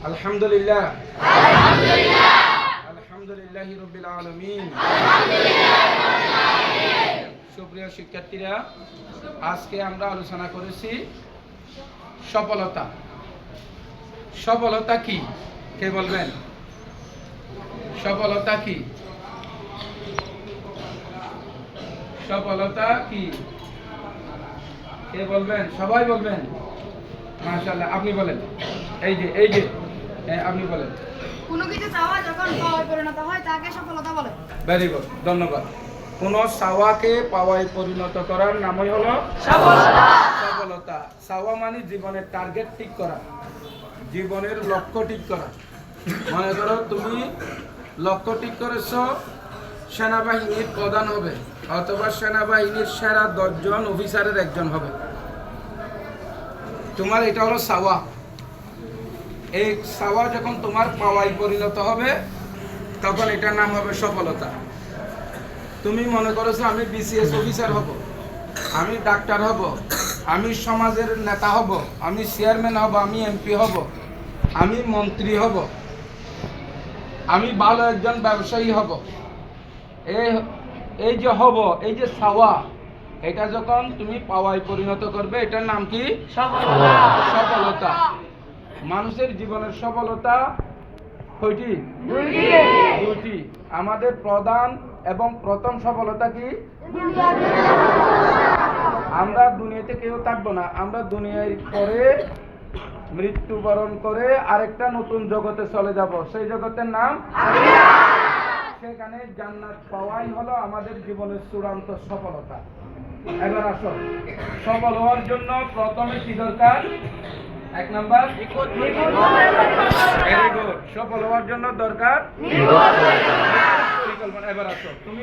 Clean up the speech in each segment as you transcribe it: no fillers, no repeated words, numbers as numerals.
আলহামদুলিল্লাহ আলহামদুলিল্লাহি রাব্বিল আলামিন। সুপ্রিয় শিক্ষার্থীরা, আজকে আমরা আলোচনা করেছি সফলতা। সফলতা কি? কে বলবেন? সফলতা কি? সফলতা কি? কে বলবেন? সবাই বলবেন। মাশাআল্লাহ, আপনি বলেন। এই যে আপনি বলেন। কোনো কিছু চাওয়া যখন পাওয়ায় পরিণত হয় তাকে সফলতা বলে। ভেরি গুড, ধন্যবাদ। কোন চাওয়াকে পাওয়ায় পরিণত করার নামই হলো সফলতা। সফলতা। চাওয়া মানে জীবনের টার্গেট ঠিক করা, জীবনের লক্ষ্য ঠিক করা। মনে করো তুমি লক্ষ্য ঠিক করেছো সেনাবাহিনীর প্রধান হবে, অথবা সেনাবাহিনীর সেরা 10 জন অফিসারের একজন হবে। তোমার এটা হলো চাওয়া। এই চাওয়া যখন তোমার পাওয়ায় পরিণত হবে তখন এটার নাম হবে সফলতা। তুমি মনে করেছো আমি বিসিএস অফিসার হব, আমি ডাক্তার হব, আমি সমাজের নেতা হব, আমি চেয়ারম্যান হব, আমি এমপি হব, আমি মন্ত্রী হব, আমি ভালো একজন ব্যবসায়ী হব। এই যে হব, এই যে চাওয়া, এটা যখন তুমি পাওয়ায় পরিণত করবে এটার নাম কি? সফলতা। মানুষের জীবনের সফলতা কয়টি? দুটি। আমাদের প্রধান এবং প্রথম সফলতা কি? আমরা দুনিয়াতে কেউ থাকবো না, আমরা দুনিয়ায় পরে মৃত্যুবরণ করে আরেকটা নতুন জগতে চলে যাব, সেই জগতের নাম সেখানে জান্নাত পাওয়াই হলো আমাদের জীবনের চূড়ান্ত সফলতা। এবার আসো, সফল হওয়ার জন্য প্রথমে কি দরকার? 1 নাম্বার ভেরি গুড। সফল হওয়ার জন্য দরকার পরিকল্পনা। এবার আসো, তুমি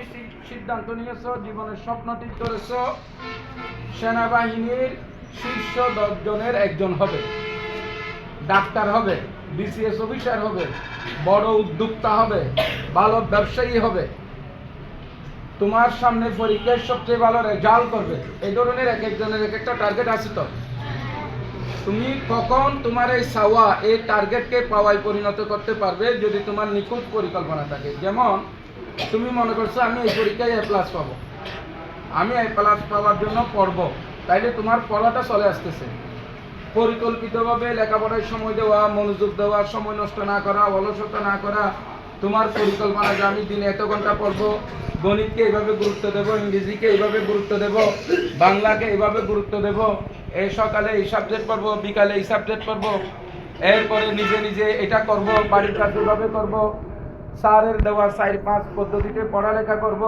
সিদ্ধান্ত নিয়েছো, জীবনের স্বপ্ন ঠিক করেছো সেনাবাহিনীর শীর্ষ 10 জনের একজন হবে, ডাক্তার হবে, বিসিএস অফিসার হবে, বড় উদ্যোক্তা হবে, ভালো ব্যবসায়ী হবে, তোমার সামনে পরীক্ষায় সবচেয়ে ভালো রেজাল্ট করবে। এই ধরনের এক একজনের এক একটা টার্গেট আছে। তো তুমি কখন তোমার এই চাওয়া, এই টার্গেটকে পাওয়ায় পরিণত করতে পারবে? যদি তোমার নিখুঁত পরিকল্পনা থাকে। যেমন তুমি মনে করছো আমি এই পরীক্ষায় A+ পাবো, আমি A+ পাওয়ার জন্য পড়বো, তাইলে তোমার পড়াটা চলে আসতেছে। পরিকল্পিতভাবে লেখাপড়ায় সময় দেওয়া, মনোযোগ দেওয়া, সময় নষ্ট না করা, অলসতা না করা। তোমার পরিকল্পনা যে আমি দিনে এত ঘন্টা পড়বো, গণিতকে এইভাবে গুরুত্ব দেব, ইংরেজিকে এইভাবে গুরুত্ব দেব, বাংলাকে এইভাবে গুরুত্ব দেব, এই সকালে এই সাবজেক্ট পড়বো, বিকালে এই সাবজেক্ট পড়বো, এরপরে নিজে নিজে এটা করব, বাড়ির কাজ এভাবে করব, স্যারের দেওয়া 4-5 পদ্ধতিতে পড়ালেখা করব।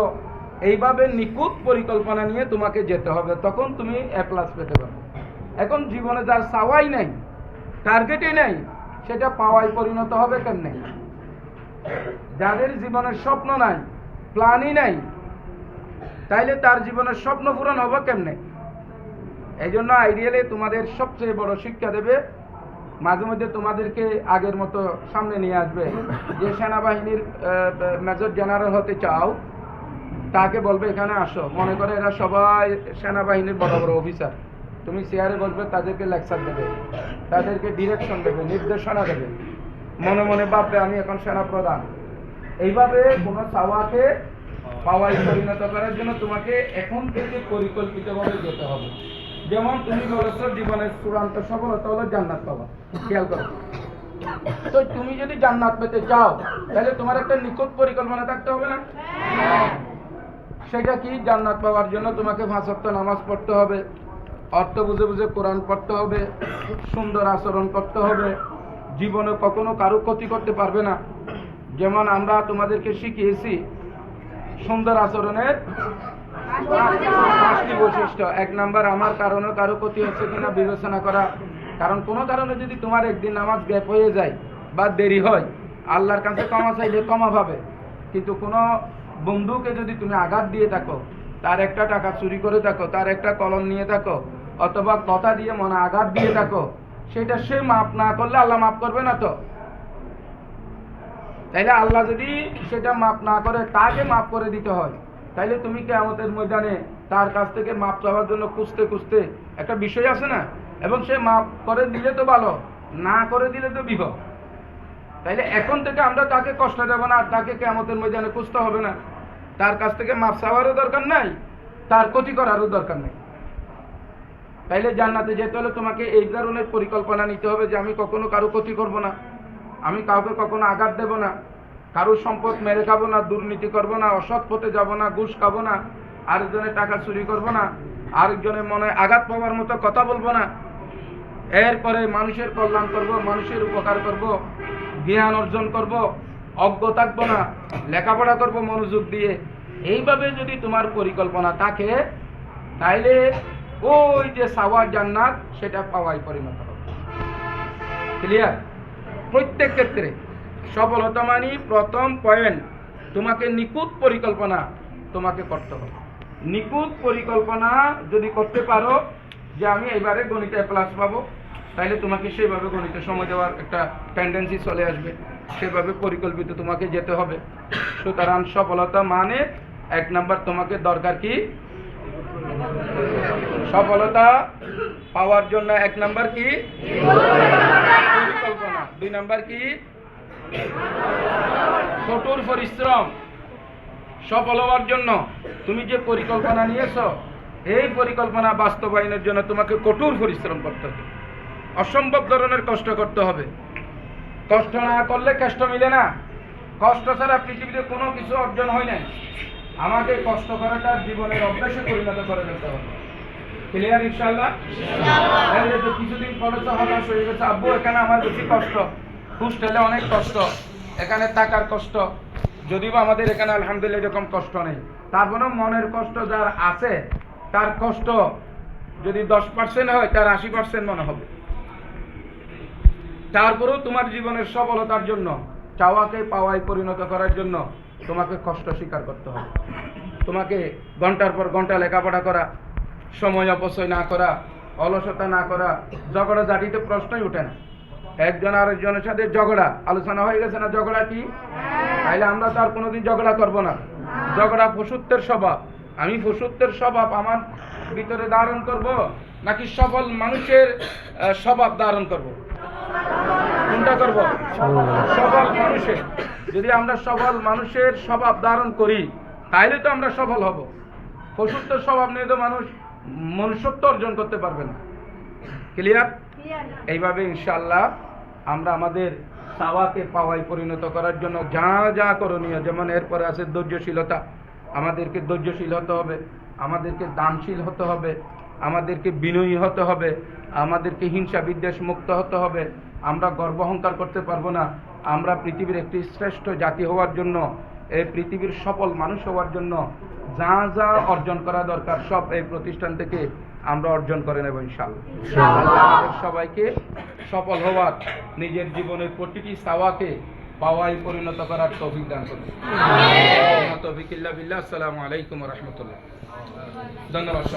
এইভাবে নিখুঁত পরিকল্পনা নিয়ে তোমাকে যেতে হবে, তখন তুমি A+ পেতে পারবে। এখন জীবনে যার চাওয়াই নাই, টার্গেটই নাই, সেটা পাওয়ায় পরিণত হবে কেমনে? যাদের জীবনের স্বপ্ন নাই, প্ল্যানই নাই, তাইলে তার জীবনের স্বপ্ন পূরণ হবে কেমনে? এই জন্য আইডিয়ালি তোমাদের সবচেয়ে বড় শিক্ষা দেবে, মাঝে মধ্যে তোমাদেরকে আগের মতো সামনে নিয়ে আসবে। যে সেনাবাহিনীর মেজর জেনারেল হতে চাও, তাকে বলবে এখানে আসো। মনে করে এরা সবাই সেনাবাহিনীর বড় বড় অফিসার, তুমি চেয়ারে বসবে, তাদেরকে লেকচার দেবে, তাদেরকে ডিরেকশন দেবে, নির্দেশনা দেবে, মনে মনে ভাববে আমি এখন সেনা প্রধান। এইভাবে কোনো চাওয়াকে পাওয়ায় পরিণত করার জন্য তোমাকে এখন থেকে পরিকল্পিতভাবে যেতে হবে। যেমন তুমি বলেছো জীবনের চূড়ান্ত সফলতা হলো জান্নাত পাওয়া। খেয়াল করো, তো তুমি যদি জান্নাত পেতে চাও তাহলে তোমার একটা নিখুঁত পরিকল্পনা থাকতে হবে না? সেটা কি? জান্নাত পাওয়ার জন্য তোমাকে 5 ওয়াক্ত নামাজ পড়তে হবে, অর্থ বুঝে বুঝে কোরআন পড়তে হবে, সুন্দর আচরণ করতে হবে, জীবনে কখনো কারো ক্ষতি করতে পারবে না। যেমন আমরা তোমাদেরকে শিখিয়েছি সুন্দর আচরণের 5টি বৈশিষ্ট্য। 1 নাম্বার, আমার কারণে কারো ক্ষতি হচ্ছে কিনা বিবেচনা করা। কারণ কোনো কারণে যদি তোমার একদিন নামাজ গ্যাপ হয়ে যায় বা দেরি হয়, আল্লাহর কাছে ক্ষমা চাইলে ক্ষমা পাবে। কিন্তু কোনো বন্ধুকে যদি তুমি আঘাত দিয়ে থাকো, তার একটা টাকা চুরি করে থাকো, তার একটা কলম নিয়ে থাকো, অথবা কথা দিয়ে মনে আঘাত দিয়ে থাকো, সেটা সে মাফ না করলে আল্লাহ মাফ করবে না। তো তাইলে আল্লাহ যদি সেটা মাফ না করে তাকে মাফ করে দিতে হয়, তাইলে তুমি কিয়ামতের ময়দানে তার কাছ থেকে মাপ চাওয়ার জন্য খুঁজতে খুঁজতে একটা বিষয় আছে না, এবং সে মাফ করে দিলে তো ভালো, না করে দিলে তো বিপদ। তাইলে এখন থেকে আমরা তাকে কষ্ট দেব না, আর তাকে কিয়ামতের ময়দানে খুঁজতে হবে না, তার কাছ থেকে মাফ চাওয়ারও দরকার নাই, তার ক্ষতি করারও দরকার নেই। তাইলে জান্নাতে যেতে হলে তোমাকে এই ধরনের পরিকল্পনা নিতে হবে যে আমি কখনো কারো ক্ষতি করব না, আমি কাউকে কখনো আঘাত দেব না, কারোর সম্পদ মেরে খাবো না, দুর্নীতি করব না, অসৎ পথে যাব না, ঘুষ খাবো না, আরেকজনের টাকা চুরি করব না, আরেকজনের মনে আঘাত পাওয়ার মতো কথা বলবো না। এরপরে মানুষের কল্যাণ করব, মানুষের উপকার করব, জ্ঞান অর্জন করব, অজ্ঞ থাকবো না, লেখাপড়া করব মনোযোগ দিয়ে। এইভাবে যদি তোমার পরিকল্পনা থাকে তাইলে ওই যে সাওয়ার জান্নাত সেটা পাওয়াই পরিণত হবে। ক্লিয়ার? প্রত্যেক ক্ষেত্রে সফলতা মানে প্রথম পয়েন্ট, তোমাকে নিখুঁত পরিকল্পনা তোমাকে করতে হবে। নিখুঁত পরিকল্পনা যদি করতে পারো যে আমি এবারে গণিতে প্লাস পাবো, তাহলে তোমাকে সেভাবে গণিতে সময় দেওয়ার একটা টেন্ডেন্সি চলে আসবে, সেভাবে পরিকল্পিত তোমাকে যেতে হবে। সুতরাং সফলতা মানে 1 নাম্বার তোমাকে দরকার কি? সফলতা পাওয়ার জন্য 1 নাম্বার কি? পরিকল্পনা। 2 নাম্বার কি? কঠোর পরিশ্রম। সফল হওয়ার জন্য তুমি যে পরিকল্পনা নিয়েছো, এই পরিকল্পনা বাস্তবায়নের জন্য তোমাকে কঠোর পরিশ্রম করতে হবে, অসম্ভব ধরনের কষ্ট করতে হবে। কষ্ট না করলে কষ্ট মিলে না, কষ্ট ছাড়া পৃথিবীতে কোনো কিছু অর্জন হয় নাই। আমাকে কষ্ট করাটা জীবনের অভ্যাসে পরিণত করে দিতে হবে। ক্লিয়ার ইনশাআল্লাহ? এই যে কিছুদিন পরে তো হতাশ হয়ে গেছে, আব্বু এখানে আমার বেশি কষ্ট, হোস্টেলে অনেক কষ্ট, এখানে থাকার কষ্ট, যদিও আমাদের এখানে আলহামদুলিল্লাহ এরকম কষ্ট নেই, তারপরেও মনের কষ্ট যার আছে তার কষ্ট যদি 10% হয় তার 80% মনে হবে। তারপরেও তোমার জীবনের সফলতার জন্য, চাওয়াকে পাওয়ায় পরিণত করার জন্য তোমাকে কষ্ট স্বীকার করতে হবে। তোমাকে ঘন্টার পর ঘন্টা লেখাপড়া করা, সময় অপচয় না করা, অলসতা না করা, ঝগড়া ঝাঁটিতে প্রশ্নই ওঠে না। একজন আরেকজনের সাথে ঝগড়া আলোচনা হয়ে গেছে না, ঝগড়া কি? তাইলে আমরা তো আর কোনোদিন ঝগড়া করবো না। ঝগড়া পশুত্বের স্বভাব। আমি পশুত্বের স্বভাব আমার ভিতরে ধারণ করব, নাকি সফল মানুষের স্বভাব ধারণ করব? কোনটা করব? সফল মানুষের। যদি আমরা সফল মানুষের স্বভাব ধারণ করি তাইলে তো আমরা সফল হব। পশুত্বের স্বভাব নিয়ে তো মানুষ মনুষ্যত্ব অর্জন করতে পারবে না। ক্লিয়ার? এইভাবে ইনশাআল্লাহ আমরা আমাদের চাওয়াকে পাওয়ায় পরিণত করার জন্য যা যা করণীয়, যেমন এরপরে আছে ধৈর্যশীলতা। আমাদেরকে ধৈর্যশীল হতে হবে, আমাদেরকে দানশীল হতে হবে, আমাদেরকে বিনয়ী হতে হবে, আমাদেরকে হিংসা বিদ্বেষ মুক্ত হতে হবে। আমরা গর্ব অহংকার করতে পারবো না। আমরা পৃথিবীর একটি শ্রেষ্ঠ জাতি হওয়ার জন্য, এই পৃথিবীর সফল মানুষ হওয়ার জন্য যা যা অর্জন করা দরকার সব এই প্রতিষ্ঠান থেকে আমরা অর্জন করে নেব ইনশাআল্লাহ। আমাদের সবাইকে সফল হওয়ার, নিজের জীবনের প্রতিটি চাওয়াকে পাওয়ায় পরিণত করার তৌফিক দান করুন। তৌফিক ইল্লা বিল্লাহ। আসসালামু আলাইকুম ওয়া রাহমাতুল্লাহ। ধন্যবাদ।